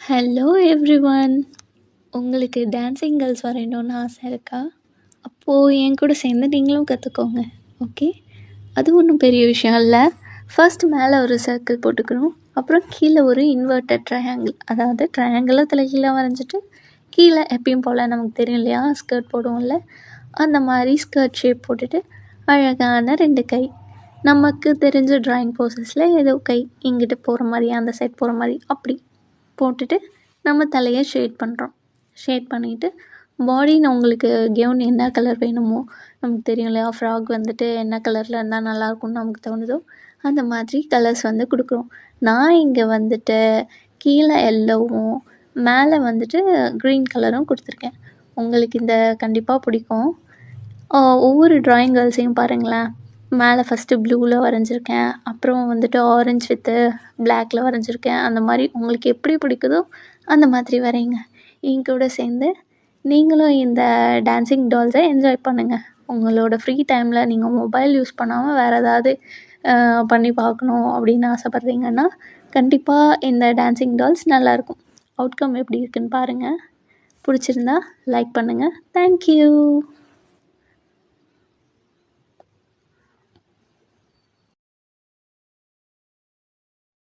Hello everyone. உங்களுக்கு dancing girls வரையணும்னு ஆசை இருக்கா? அப்போது என் கூட சேர்ந்து நீங்களும் கற்றுக்கோங்க. ஓகே, அது ஒன்றும் பெரிய விஷயம் இல்லை. ஃபர்ஸ்ட் மேலே ஒரு சர்க்கிள் போட்டுக்கணும். அப்புறம் கீழே ஒரு இன்வெர்ட்டட் ட்ரையாங்கிள், அதாவது ட்ரையாங்கிளை கீழே வரைஞ்சிட்டு கீழே எப்பயும் போல் நமக்கு தெரியும் இல்லையா, ஸ்கர்ட் போடுவோம்ல, அந்த மாதிரி ஸ்கர்ட் ஷேப் போட்டுட்டு அழகான 2 கை, நமக்கு தெரிஞ்ச ட்ராயிங் ப்ரோசஸில் ஏதோ கை இங்கிட்டு போகிற மாதிரி அந்த சைட் போகிற மாதிரி அப்படி போட்டுட்டு நம்ம தலையை ஷேட் பண்ணுறோம். ஷேட் பண்ணிவிட்டு பாடின்னு உங்களுக்கு கெவுன் என்ன கலர் வேணுமோ, நமக்கு தெரியும் இல்லையா, ஃப்ராக் வந்துட்டு என்ன கலரில் இருந்தால் நல்லாயிருக்கும்னு நமக்கு தோணுதோ அந்த மாதிரி கலர்ஸ் வந்து கொடுக்குறோம். நான் இங்கே வந்துட்டு கீழே எல்லோவும் மேலே வந்துட்டு க்ரீன் கலரும் கொடுத்துருக்கேன். உங்களுக்கு இந்த கண்டிப்பாக பிடிக்கும். ஒவ்வொரு ட்ராயிங் கேர்ள்ஸையும் பாருங்களேன், மேலே ஃபஸ்ட்டு ப்ளூவில் வரைஞ்சிருக்கேன், அப்புறம் வந்துட்டு ஆரஞ்ச் வித்து பிளாக்கில் வரைஞ்சிருக்கேன். அந்த மாதிரி உங்களுக்கு எப்படி பிடிக்குதோ அந்த மாதிரி வரைங்க. என் கூட சேர்ந்து நீங்களும் இந்த டான்ஸிங் டால்ஸை என்ஜாய் பண்ணுங்கள். உங்களோட ஃப்ரீ டைமில் நீங்கள் மொபைல் யூஸ் பண்ணாமல் வேறு ஏதாவது பண்ணி பார்க்கணும் அப்படின்னு ஆசைப்பட்றீங்கன்னா கண்டிப்பாக இந்த டான்ஸிங் டால்ஸ் நல்லாயிருக்கும். அவுட்கம் எப்படி இருக்குன்னு பாருங்கள். பிடிச்சிருந்தா லைக் பண்ணுங்கள். தேங்க்யூ.